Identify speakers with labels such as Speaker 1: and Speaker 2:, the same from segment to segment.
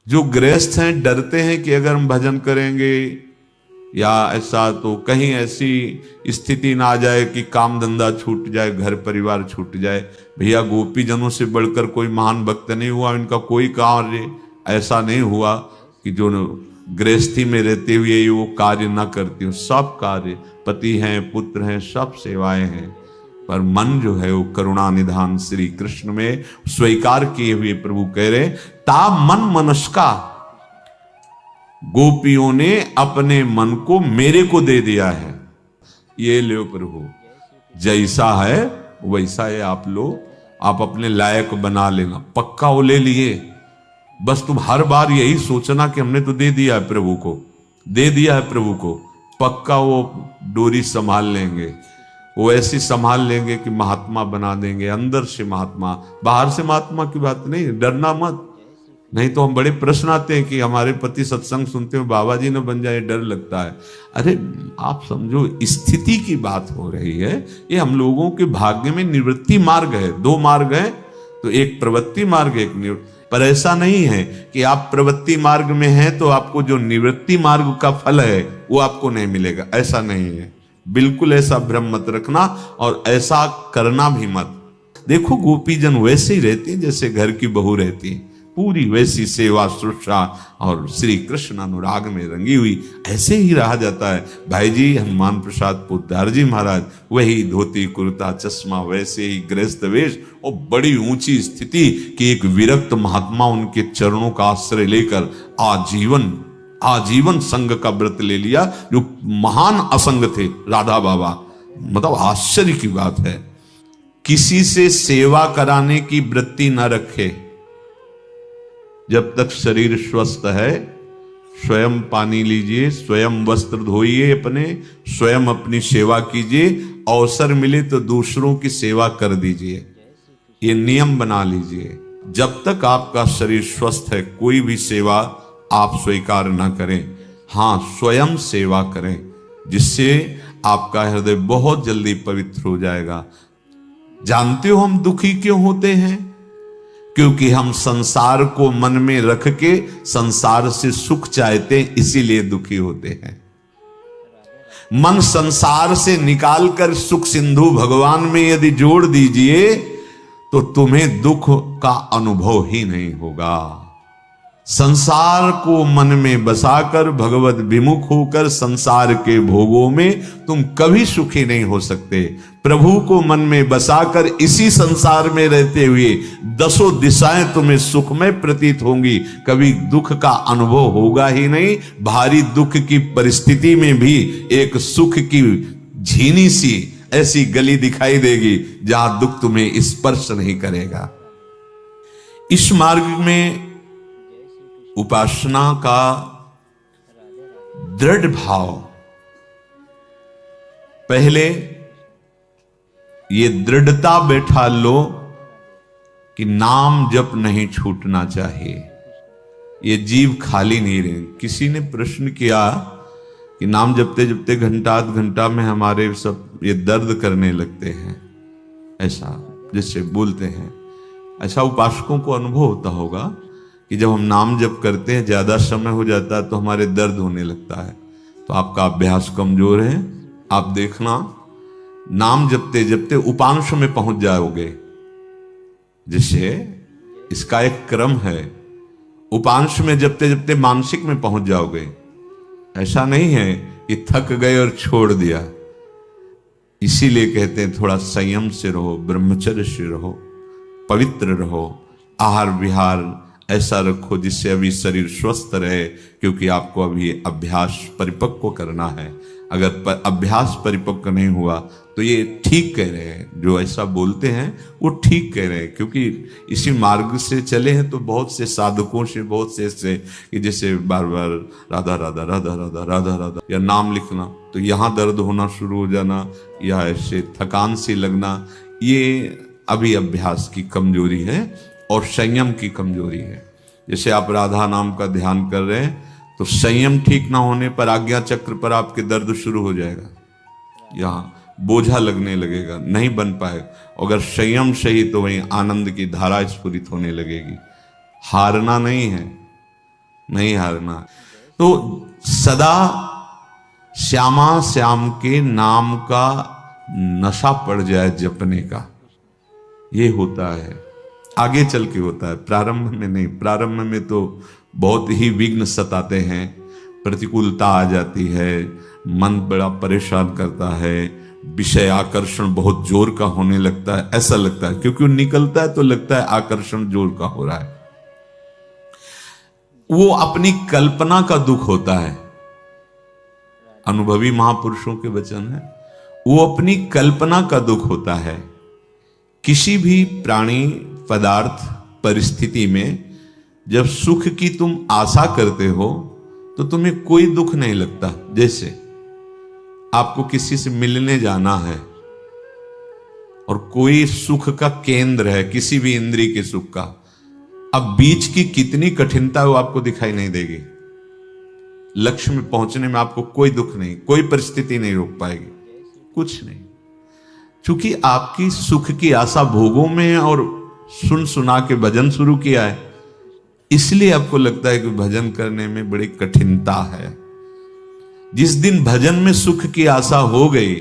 Speaker 1: जो गृहस्थ हैं डरते हैं कि अगर हम भजन करेंगे या ऐसा तो कहीं ऐसी स्थिति ना आ जाए कि काम धंधा छूट जाए, घर परिवार छूट जाए। भैया गोपी जनों से बढ़कर कोई महान भक्त नहीं हुआ, इनका कोई कार्य ऐसा नहीं हुआ कि जो गृहस्थी में रहते हुए वो कार्य ना करती हो। सब कार्य, पति हैं, पुत्र हैं, सब सेवाएं हैं, पर मन जो है वो करुणा निधान श्री कृष्ण में स्वीकार किए हुए प्रभु कह रहे ता मन मनस्का, गोपियों ने अपने मन को मेरे को दे दिया है। ये लो प्रभु, जैसा है वैसा है, आप लो, आप अपने लायक बना लेना। पक्का वो ले लिए, बस तुम हर बार यही सोचना कि हमने तो दे दिया है प्रभु को, दे दिया है प्रभु को। पक्का वो डोरी संभाल लेंगे, वो ऐसी संभाल लेंगे कि महात्मा बना देंगे, अंदर से महात्मा, बाहर से महात्मा की बात नहीं, डरना मत। नहीं तो हम बड़े प्रश्न आते हैं कि हमारे पति सत्संग सुनते हो, बाबा जी न बन जाए, डर लगता है। अरे आप समझो, स्थिति की बात हो रही है। ये हम लोगों के भाग्य में निवृत्ति मार्ग है, दो मार्ग है, तो एक प्रवृत्ति मार्ग, एक निवृत्ति। पर ऐसा नहीं है कि आप प्रवृत्ति मार्ग में हैं तो आपको जो निवृत्ति मार्ग का फल है वो आपको नहीं मिलेगा, ऐसा नहीं है। बिल्कुल ऐसा भ्रम मत रखना और ऐसा करना भी मत। देखो गोपीजन वैसे ही रहती है जैसे घर की बहू रहती है, पूरी वैसी सेवा शुश्रूषा और श्री कृष्ण अनुराग में रंगी हुई, ऐसे ही रहा जाता है। भाई जी हनुमान प्रसाद पोद्दार जी महाराज वही धोती कुर्ता चश्मा, वैसे ही गृहस्थ वेश और बड़ी ऊंची स्थिति कि एक विरक्त महात्मा उनके चरणों का आश्रय लेकर आजीवन संग का व्रत ले लिया, जो महान असंग थे राधा बाबा। मतलब आश्चर्य की बात है। किसी से सेवा कराने की वृत्ति न रखे जब तक शरीर स्वस्थ है। स्वयं पानी लीजिए, स्वयं वस्त्र धोइए अपने, स्वयं अपनी सेवा कीजिए, अवसर मिले तो दूसरों की सेवा कर दीजिए, ये नियम बना लीजिए। जब तक आपका शरीर स्वस्थ है कोई भी सेवा आप स्वीकार ना करें। हाँ, स्वयं सेवा करें, जिससे आपका हृदय बहुत जल्दी पवित्र हो जाएगा। जानते हो हम दुखी क्यों होते हैं? क्योंकि हम संसार को मन में रख के संसार से सुख चाहते हैं, इसीलिए दुखी होते हैं। मन संसार से निकालकर सुख सिंधु भगवान में यदि जोड़ दीजिए तो तुम्हें दुख का अनुभव ही नहीं होगा। संसार को मन में बसाकर भगवत विमुख होकर संसार के भोगों में तुम कभी सुखी नहीं हो सकते। प्रभु को मन में बसाकर इसी संसार में रहते हुए दसों दिशाएं तुम्हें सुखमय प्रतीत होंगी, कभी दुख का अनुभव होगा ही नहीं। भारी दुख की परिस्थिति में भी एक सुख की झीनी सी ऐसी गली दिखाई देगी जहां दुख तुम्हें स्पर्श नहीं करेगा। इस मार्ग में उपासना का दृढ़ भाव, पहले ये दृढ़ता बैठा लो कि नाम जप नहीं छूटना चाहिए, ये जीव खाली नहीं रहे। किसी ने प्रश्न किया कि नाम जपते जपते घंटा आध घंटा में हमारे सब ये दर्द करने लगते हैं, ऐसा जिससे बोलते हैं। ऐसा उपासकों को अनुभव होता होगा कि जब हम नाम जप करते हैं ज्यादा समय हो जाता है तो हमारे दर्द होने लगता है, तो आपका अभ्यास कमजोर है। आप देखना, नाम जपते जपते उपांश में पहुंच जाओगे, जिससे इसका एक क्रम है। उपांश में जपते जपते मानसिक में पहुंच जाओगे। ऐसा नहीं है कि थक गए और छोड़ दिया। इसीलिए कहते हैं थोड़ा संयम से रहो, ब्रह्मचर्य से रहो, पवित्र रहो, आहार विहार ऐसा रखो जिससे अभी शरीर स्वस्थ रहे, क्योंकि आपको अभी अभ्यास परिपक्व करना है। अगर अभ्यास परिपक्व नहीं हुआ तो ये ठीक कह रहे हैं, जो ऐसा बोलते हैं वो ठीक कह रहे हैं। क्योंकि इसी मार्ग से चले हैं तो बहुत से साधकों से, बहुत से ऐसे कि जैसे बार बार राधा राधा राधा राधा राधा राधा या नाम लिखना तो यहाँ दर्द होना शुरू हो जाना या ऐसे थकान सी लगना, ये अभी अभ्यास की कमजोरी है और संयम की कमजोरी है। जैसे आप राधा नाम का ध्यान कर रहे हैं तो संयम ठीक ना होने पर आज्ञा चक्र पर आपके दर्द शुरू हो जाएगा, यहाँ बोझा लगने लगेगा, नहीं बन पाएगा। अगर संयम सही तो वहीं आनंद की धारा स्फुरित होने लगेगी। हारना नहीं है, नहीं हारना। तो सदा श्यामा श्याम के नाम का नशा पड़ जाए जपने का, ये होता है, आगे चल के होता है, प्रारंभ में नहीं। प्रारंभ में तो बहुत ही विघ्न सताते हैं, प्रतिकूलता आ जाती है, मन बड़ा परेशान करता है, विषय आकर्षण बहुत जोर का होने लगता है, ऐसा लगता है, क्योंकि वो निकलता है तो लगता है आकर्षण जोर का हो रहा है। वो अपनी कल्पना का दुख होता है, अनुभवी महापुरुषों के वचन है, वो अपनी कल्पना का दुख होता है। किसी भी प्राणी, पदार्थ, परिस्थिति में जब सुख की तुम आशा करते हो तो तुम्हें कोई दुख नहीं लगता। जैसे आपको किसी से मिलने जाना है और कोई सुख का केंद्र है, किसी भी इंद्रिय के सुख का, अब बीच की कितनी कठिनता वो आपको दिखाई नहीं देगी। लक्ष्य में पहुंचने में आपको कोई दुख नहीं, कोई परिस्थिति नहीं रोक पाएगी, कुछ नहीं, क्योंकि आपकी सुख की आशा भोगों में है और सुन सुना के भजन शुरू किया है, इसलिए आपको लगता है कि भजन करने में बड़ी कठिनता है। जिस दिन भजन में सुख की आशा हो गई,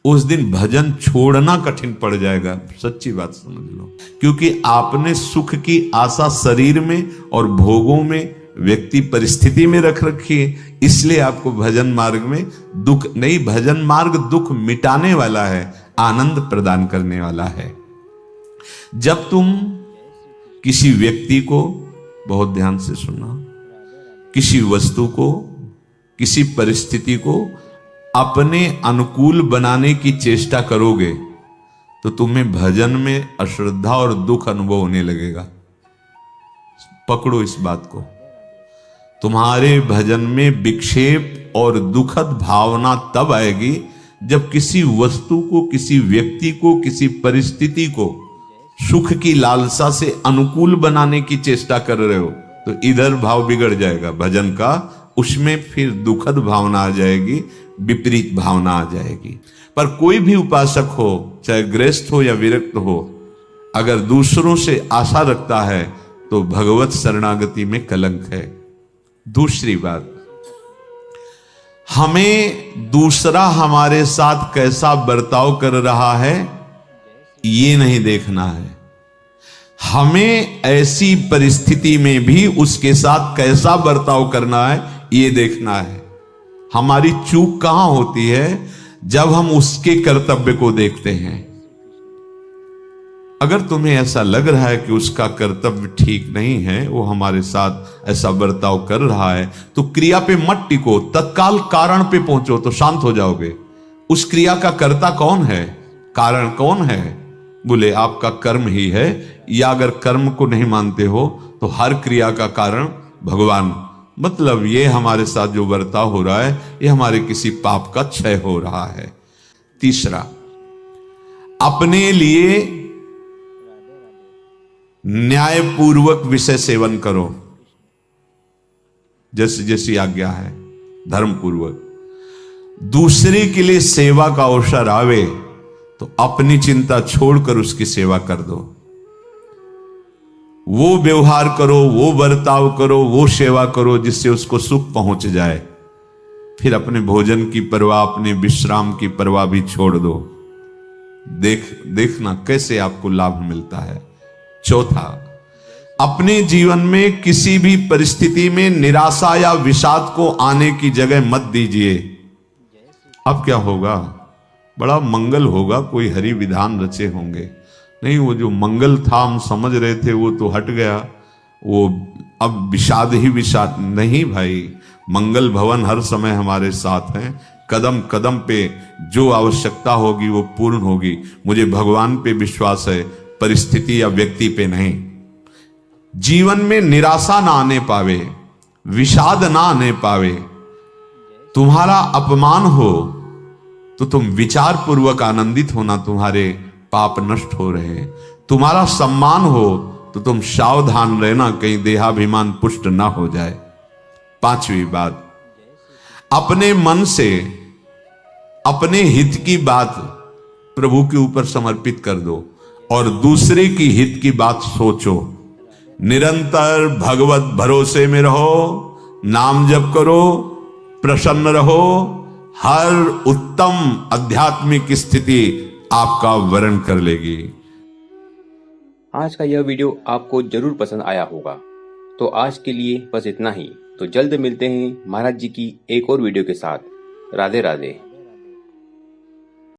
Speaker 1: उस दिन भजन छोड़ना कठिन पड़ जाएगा। सच्ची बात समझ लो, क्योंकि आपने सुख की आशा शरीर में और भोगों में, व्यक्ति परिस्थिति में रख रखी है, इसलिए आपको भजन मार्ग में दुख नहीं। भजन मार्ग दुख मिटाने वाला है, आनंद प्रदान करने वाला है। जब तुम किसी व्यक्ति को, बहुत ध्यान से सुनना, किसी वस्तु को, किसी परिस्थिति को अपने अनुकूल बनाने की चेष्टा करोगे तो तुम्हें भजन में अश्रद्धा और दुख अनुभव होने लगेगा। पकड़ो इस बात को। तुम्हारे भजन में विक्षेप और दुखद भावना तब आएगी जब किसी वस्तु को, किसी व्यक्ति को, किसी परिस्थिति को सुख की लालसा से अनुकूल बनाने की चेष्टा कर रहे हो, तो इधर भाव बिगड़ जाएगा भजन का, उसमें फिर दुखद भावना आ जाएगी, विपरीत भावना आ जाएगी। पर कोई भी उपासक हो, चाहे गृहस्थ हो या विरक्त हो, अगर दूसरों से आशा रखता है तो भगवत शरणागति में कलंक है। दूसरी बात, हमें दूसरा हमारे साथ कैसा बर्ताव कर रहा है ये नहीं देखना है, हमें ऐसी परिस्थिति में भी उसके साथ कैसा बर्ताव करना है ये देखना है। हमारी चूक कहां होती है? जब हम उसके कर्तव्य को देखते हैं। अगर तुम्हें ऐसा लग रहा है कि उसका कर्तव्य ठीक नहीं है, वो हमारे साथ ऐसा बर्ताव कर रहा है, तो क्रिया पे मत टिको, तत्काल कारण पे पहुंचो तो शांत हो जाओगे। उस क्रिया का कर्ता कौन है, कारण कौन है? बोले आपका कर्म ही है, या अगर कर्म को नहीं मानते हो तो हर क्रिया का कारण भगवान। मतलब ये हमारे साथ जो बर्ताव हो रहा है ये हमारे किसी पाप का क्षय हो रहा है। तीसरा, अपने लिए न्यायपूर्वक विषय सेवन करो, जैसे जैसी आज्ञा है, धर्मपूर्वक। दूसरे के लिए सेवा का अवसर आवे तो अपनी चिंता छोड़कर उसकी सेवा कर दो। वो व्यवहार करो, वो बर्ताव करो, वो सेवा करो जिससे उसको सुख पहुंच जाए। फिर अपने भोजन की परवाह, अपने विश्राम की परवाह भी छोड़ दो। देखना कैसे आपको लाभ मिलता है। चौथा, अपने जीवन में किसी भी परिस्थिति में निराशा या विषाद को आने की जगह मत दीजिए। अब क्या होगा? बड़ा मंगल होगा, कोई हरि विधान रचे होंगे। नहीं, वो जो मंगल था हम समझ रहे थे वो तो हट गया, वो अब विषाद ही विषाद। नहीं भाई, मंगल भवन हर समय हमारे साथ हैं। कदम कदम पे जो आवश्यकता होगी वो पूर्ण होगी। मुझे भगवान पे विश्वास है, परिस्थिति या व्यक्ति पे नहीं। जीवन में निराशा ना आने पावे, विषाद ना आने पावे। तुम्हारा अपमान हो तो तुम विचार पूर्वक आनंदित होना, तुम्हारे पाप नष्ट हो रहे हैं। तुम्हारा सम्मान हो तो तुम सावधान रहना, कहीं देहाभिमान पुष्ट ना हो जाए। पांचवी बात, अपने मन से अपने हित की बात प्रभु के ऊपर समर्पित कर दो और दूसरे की हित की बात सोचो। निरंतर भगवत भरोसे में रहो, नाम जप करो, प्रसन्न रहो, हर उत्तम आध्यात्मिक स्थिति आपका वरण कर लेगी।
Speaker 2: आज का यह वीडियो आपको जरूर पसंद आया होगा। तो आज के लिए बस इतना ही। तो जल्द मिलते हैं महाराज जी की एक और वीडियो के साथ। राधे राधे।